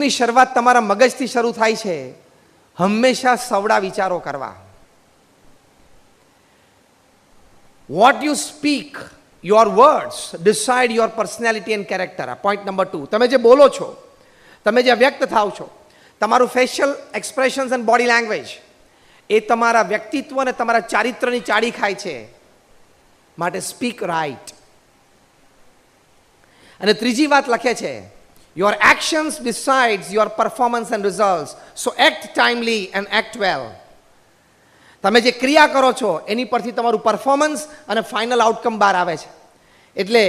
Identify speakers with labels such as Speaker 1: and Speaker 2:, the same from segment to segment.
Speaker 1: ની શરૂઆત તમારા મગજથી શરૂ થાય છે. હંમેશા સવડા વિચારો કરવા. What you speak, your words decide your personality and character. Point number 2. તમે જે બોલો છો, તમે જે વ્યક્ત થાવ છો, તમારું facial expressions and body language એ તમારા વ્યક્તિત્વ અને તમારા ચારિત્રની ચાડી ખાય છે. માટે સ્પીક રાઇટ. અને ત્રીજી વાત લખે છે, your actions decides your performance and results, so act timely and act well. તમે જે ક્રિયા કરો છો એની પરથી તમારું પરફોર્મન્સ અને ફાઇનલ આઉટકમ બહાર આવે છે. એટલે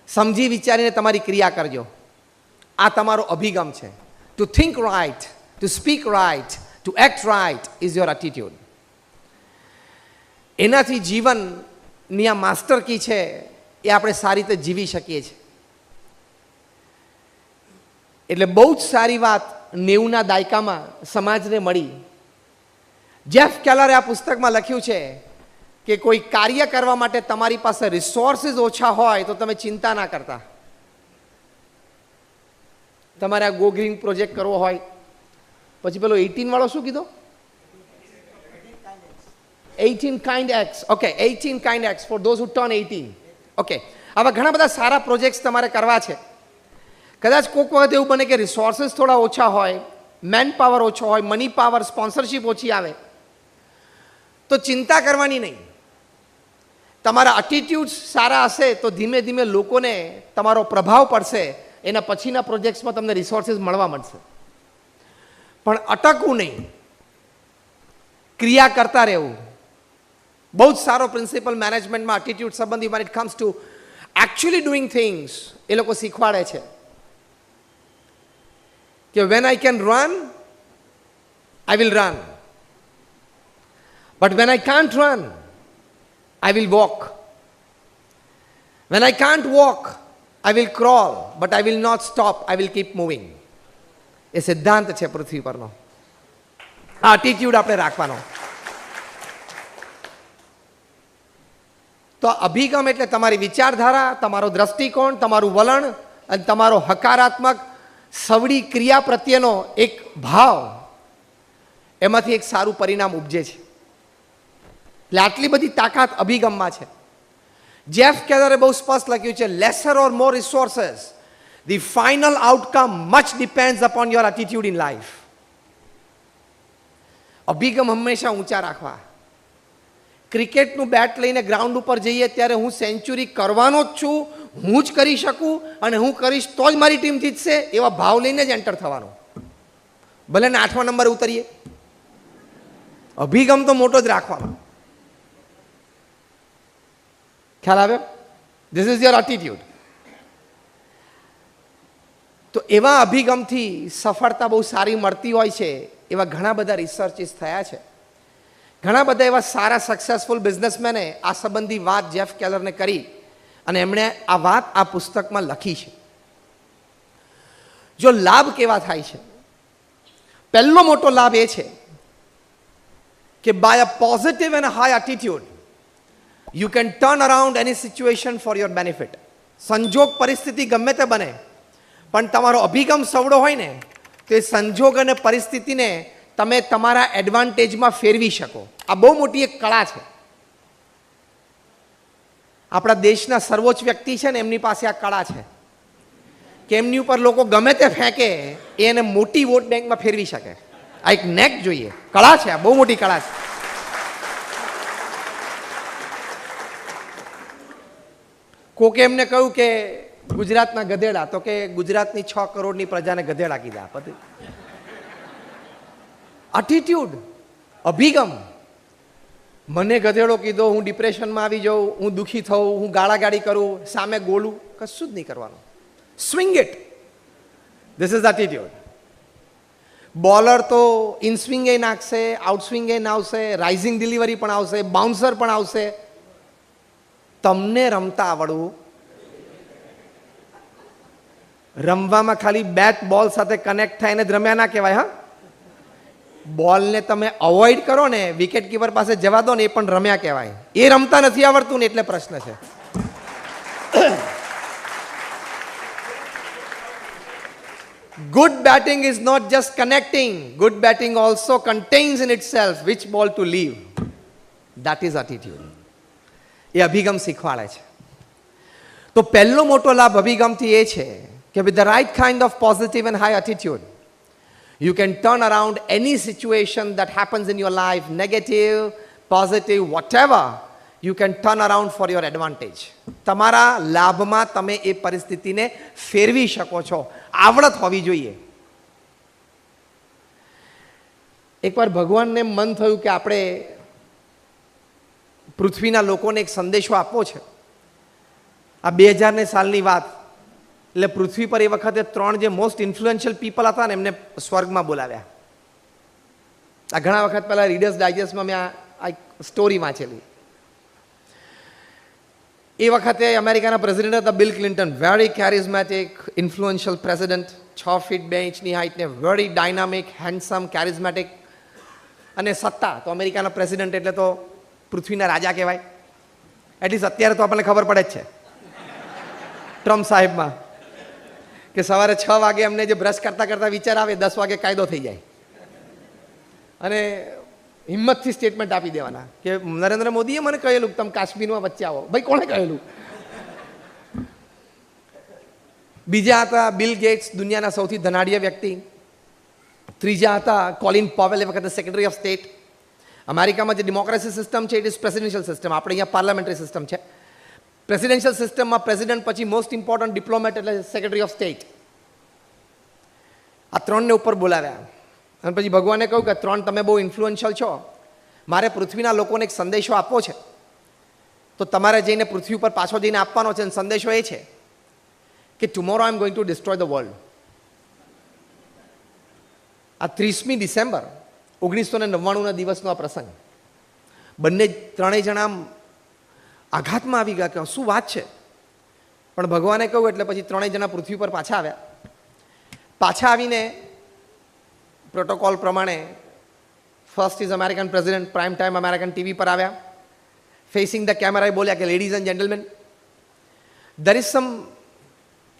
Speaker 1: સમજી વિચારીને તમારી ક્રિયા કરજો. આ તમારો અભિગમ છે. To think right, to speak right, to act right is your attitude. એનાથી જીવનની આ માસ્ટર કી છે એ આપણે સારી રીતે જીવી શકીએ છીએ. એટલે બહુ જ સારી વાત 90ના દાયકામાં સમાજને મળી. જેફ કેલરે આ પુસ્તકમાં લખ્યું છે કે કોઈ કાર્ય કરવા માટે તમારી પાસે રિસોર્સિસ ઓછા હોય તો તમે ચિંતા ના કરતા. તમારે આ ગો ગ્રીન પ્રોજેક્ટ કરવો હોય, પછી પેલો 18 વાળો શું કીધો? 18 kind acts. Okay, 18 kind acts for those who turn 18. Okay, આવા ઘણા બધા સારા પ્રોજેક્ટ્સ તમારે કરવા છે. કદાચ કોઈક વખત એવું બને કે રિસોર્સિસ થોડા ઓછા હોય, મેન પાવર ઓછો હોય, મની પાવર, સ્પોન્સરશિપ ઓછી આવે, તો ચિંતા કરવાની નહીં. તમારા એટીટ્યુડ્સ સારા હશે તો ધીમે ધીમે લોકોને તમારો પ્રભાવ પડશે. એના પછીના પ્રોજેક્ટ્સમાં તમને રિસોર્સિસ મળવા મળશે. પણ અટકવું નહીં, ક્રિયા કરતા રહેવું. બહુ જ સારો પ્રિન્સિપલ મેનેજમેન્ટમાં એટીટ્યુડ સંબંધી when it comes to actually doing things એ લોકો શીખવાડે છે કે when I can run, I will run. But when I can't run, I will walk. When I can't walk, I will crawl. But I will not stop. I will keep moving. એ સિદ્ધાંત છે પૃથ્વી પરનો. આ attitude આપણે રાખવાનો. તો અભિગમ એટલે તમારી વિચારધારા, તમારો દ્રષ્ટિકોણ, તમારું વલણ અને તમારો હકારાત્મક સવડી ક્રિયા પ્રત્યેનો એક ભાવ, એમાંથી એક સારું પરિણામ ઉપજે છે. એટલે આટલી બધી તાકાત અભિગમમાં છે. જેફ કેલરે બહુ સ્પષ્ટ લખ્યું છે, laser or more resources, the final outcome much depends upon your attitude in life. અભિગમ હંમેશા ઊંચા રાખવા. ક્રિકેટનું બેટ લઈને ગ્રાઉન્ડ ઉપર જઈએ ત્યારે હું સેન્ચુરી કરવાનો જ છું, હું જ કરી શકું અને હું કરીશ તો જ મારી ટીમ જીતશે, એવા ભાવ લઈને જ એન્ટર થવાનો. ભલે ને 8મા નંબરે ઉતરીએ, અભિગમ તો મોટો જ રાખવાનો. ખ્યાલ આવ્યો? This is your attitude. તો એવા અભિગમથી સફળતા બહુ સારી મળતી હોય છે. એવા ઘણા બધા રિસર્ચિસ થયા છે. ઘણા બધા એવા સારા સક્સેસફુલ બિઝનેસમેને આ સંબંધી વાત જેફ કેલરને કરી અને એમણે આ વાત આ પુસ્તકમાં લખી છે. જો લાભ કેવા થાય છે, પહેલો મોટો લાભ એ છે કે by a positive and high attitude you can turn around any situation for your benefit. સંજોગ પરિસ્થિતિ ગમે તે બને, પણ તમારો અભિગમ સવડો હોય ને તો એ સંજોગ અને પરિસ્થિતિને તમે તમારા એડવાન્ટેજમાં ફેરવી શકો. આ બહુ મોટી એક કળા છે. આપણા દેશના સર્વોચ્ચ વ્યક્તિ છે ને, એમની પાસે આ કળા છે કે એમની ઉપર લોકો ગમે તે ફેંકે એ એને મોટી વોટ બેંકમાં ફેરવી શકે. આ એક નેક જોઈએ, કળા છે. આ બહુ મોટી કળા છે. કોકે એમને કહ્યું કે ગુજરાતના ગધેડા, તો કે ગુજરાતની 6 કરોડની પ્રજાને ગધેડા કીધા. પછી એટીટ્યુડ, અભિગમ. મને ગધેડો કીધો, હું ડિપ્રેશનમાં આવી જાઉં, હું દુઃખી થઉં, હું ગાળાગાળી કરું, સામે ગોળું, કશું જ નહીં કરવાનું. Swing it. This is attitude. Bowler તો ઇન સ્વિંગ એ નાખશે, આઉટ સ્વિંગ એ નાખશે, રાઇઝિંગ ડિલિવરી પણ આવશે, બાઉન્સર પણ આવશે. તમને રમતા આવડવું, રમવામાં ખાલી બેટ બોલ સાથે કનેક્ટ થઈને જ રમ્યા ના કહેવાય. હા, બોલને તમે અવોઇડ કરો ને, વિકેટ કીપર પાસે જવા દો ને, એ પણ રમ્યા કહેવાય. એ રમતા નથી આવડતું ને એટલે પ્રશ્ન છે. Good batting is not just connecting. Good batting also contains in itself which ball to leave. That is attitude. એ અભિગમ શીખવાડે છે. તો પહેલો મોટો લાભ અભિગમથી એ છે કે with the right kind of positive and high attitude, you can turn around any situation that happens in your life, negative, positive, whatever, you can turn around for your advantage. તમારા લાભમાં તમે એ પરિસ્થિતિને ફેરવી શકો છો. આવડત હોવી જોઈએ. એકવાર ભગવાનને મન થયું કે આપણે પૃથ્વીના લોકોને એક સંદેશો આપવો છે. આ 2000 સાલની વાત, એટલે પૃથ્વી પર એ વખતે 3 જે મોસ્ટ ઇન્ફ્લુએન્શિયલ પીપલ હતા ને એમને સ્વર્ગમાં બોલાવ્યા. આ ઘણા વખત પહેલા રીડર્સ ડાયજેસ્ટમાં મેં આ સ્ટોરી વાંચેલી. એ વખતે અમેરિકાના પ્રેસિડેન્ટ હતા Bill Clinton, very charismatic, influential president, 6 feet 2 ઇંચની હાઇટને, વેરી ડાયનામિક, હેન્ડસમ, કેરિઝમેટિક, અને સત્તા તો અમેરિકાના પ્રેસિડેન્ટ એટલે તો પૃથ્વીના રાજા કહેવાય. એટલીસ્ટ અત્યારે તો આપણને ખબર પડે જ છે ટ્રમ્પ સાહેબમાં કે સવારે 6 વાગે અમને જે બ્રશ કરતા કરતા વિચાર આવે 10 વાગે કાયદો થઈ જાય. અને હિંમતથી સ્ટેટમેન્ટ આપી દેવાના કે નરેન્દ્ર મોદીએ મને કહેલું તમે કાશ્મીરમાં વચ્ચે આવો. ભાઈ કોણે કહેલું? બીજા હતા બિલ ગેટ્સ, દુનિયાના સૌથી ધનાઢ્ય વ્યક્તિ. ત્રીજા હતા કોલિન પોવેલ, એ વખતે સેક્રેટરી ઓફ સ્ટેટ. અમેરિકામાં જે ડેમોક્રેસી સિસ્ટમ છે ઇટ ઇઝ પ્રેસિડેન્શિયલ સિસ્ટમ, આપણે અહીંયા પાર્લામેન્ટરી સિસ્ટમ છે. પ્રેસિડેન્શિયલ સિસ્ટમમાં પ્રેસિડેન્ટ પછી મોસ્ટ ઇમ્પોર્ટન્ટ ડિપ્લોમેટ એટલે સેક્રેટરી ઓફ સ્ટેટ. આ 3ને ઉપર બોલાવ્યા. અને પછી ભગવાને કહ્યું કે 3 તમે બહુ ઇન્ફ્લુએન્શિયલ છો, મારે પૃથ્વીના લોકોને એક સંદેશો આપવો છે, તો તમારે જઈને પૃથ્વી ઉપર પાછો જઈને આપવાનો છે. અને સંદેશો એ છે કે tomorrow I am going to destroy the world. આ 30મી ડિસેમ્બર 1999ના દિવસનો આ પ્રસંગ. બંને 3 જણા આઘાતમાં આવી ગયા કે શું વાત છે. પણ ભગવાને કહ્યું એટલે પછી 3 જણા પૃથ્વી પર પાછા આવ્યા. પાછા આવીને પ્રોટોકોલ પ્રમાણે first is American president prime time American TV પર આવ્યા. ફેસિંગ ધ કેમેરા બોલ્યા કે ladies and gentleman, there is some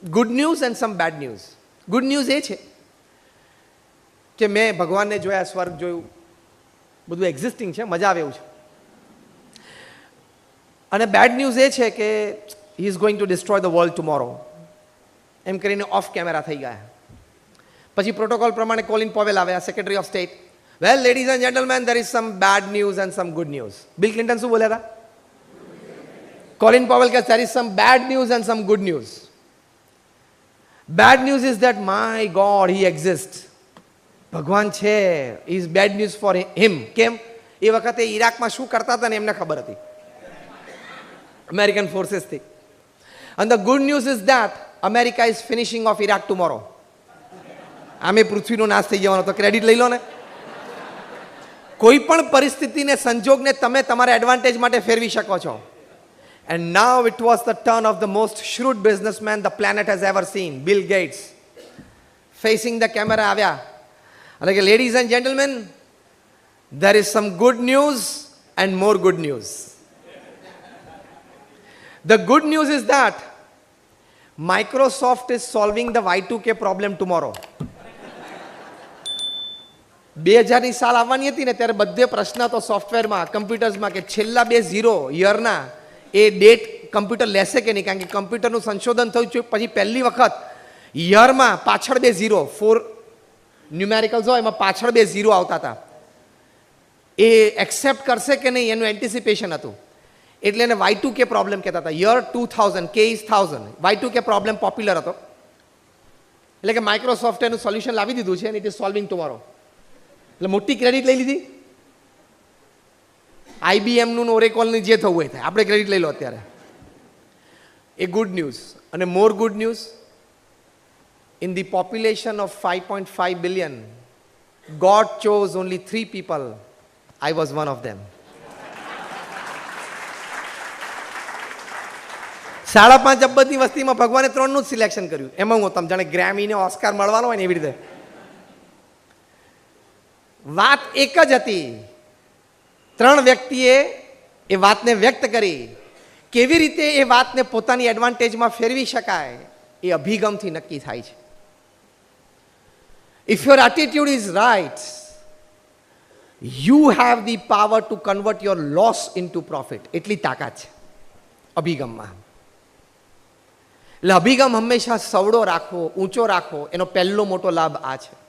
Speaker 1: good news and some bad news. Good news એ છે કે મેં ભગવાનને જોયા, સ્વર્ગ જોયું, બધું એક્ઝિસ્ટિંગ છે, મજા આવે એવું છે. અને બેડ ન્યૂઝ એ છે કે he is going to destroy the world tomorrow. એમ કરીને ઓફ કેમેરા થઈ ગયા. પછી પ્રોટોકોલ પ્રમાણે કોલિન પોવેલ આવ્યા, secretary of state. Well ladies and gentleman, there is some bad news and some good news. Bill Clinton શું બોલ્યા હતા? કોલિન પોવેલ કે there is some bad news and some good news. Bad news is that my God, he exists. ભગવાન છે, is bad news for him. કેમ? એ વખતે ઈરાકમાં શું કરતા હતા ને એમને ખબર હતી American ફોર્સીસથી. And the good news is that America is finishing off Iraq tomorrow. આમે પૃથ્વીનો નાશ થઈ જવાનો, તો ક્રેડિટ લઈ લો ને. કોઈ પણ પરિસ્થિતિને, સંજોગને તમે તમારા એડવાન્ટેજ માટે ફેરવી શકો છો. And now it was the turn of the most shrewd businessman the planet has ever seen, Bill Gates. Facing the camera આવ્યા અને કે ladies and gentlemen, there is some good news and more good news. The good news is that Microsoft is solving the Y2K problem tomorrow. 2000ની સાલ આવવાની હતી ને ત્યારે બધે પ્રશ્ન હતો સોફ્ટવેરમાં, કમ્પ્યુટર્સમાં કે છેલ્લા 2 ઝીરો યરના એ ડેટ કમ્પ્યુટર લેશે કે નહીં. કારણ કે કમ્પ્યુટરનું સંશોધન થયું છે પછી પહેલી વખત યરમાં પાછળ 2 ઝીરો, 4 ન્યુમેરિકલ્સ હોય એમાં પાછળ 2 ઝીરો આવતા હતા. એ એક્સેપ્ટ કરશે કે નહીં એનું એન્ટિસિપેશન હતું. એટલે એને Y2K પ્રોબ્લેમ કહેતા હતા. Year 2000, K is 1000. Y2K problem popular હતો. એટલે કે માઇક્રોસોફ્ટે એનું સોલ્યુશન લાવી દીધું છે અને ઇટ ઇઝ સોલ્વિંગ ટુમોરો. એટલે મોટી ક્રેડિટ લઈ લીધી. IBMનું ઓરેકોલનું જે થવું હોય થાય, આપણે ક્રેડિટ લઈ લો અત્યારે. એ ગુડ ન્યૂઝ. અને more good news, in the population of 5.5 billion, God chose only 3 people. I was one of them. 5.5 અબજની વસ્તીમાં ભગવાને 3નું જ સિલેક્શન કર્યું. એમાં હું તમે જાણે ગ્રેમીને ઓસ્કાર મળવાનો હોય ને એવી રીતે. વાત એક જ હતી. 3 વ્યક્તિએ એ વાતને વ્યક્ત કરી. કેવી રીતે એ વાતને પોતાની એડવાન્ટેજમાં ફેરવી શકાય એ અભિગમથી નક્કી થાય છે. If your attitude is right, you have the power to convert your loss into profit. એટલી તાકાત છે અભિગમમાં. એટલે અભિગમ હંમેશા સવડો રાખવો, ઊંચો રાખવો, એનો પહેલો મોટો લાભ આ છે.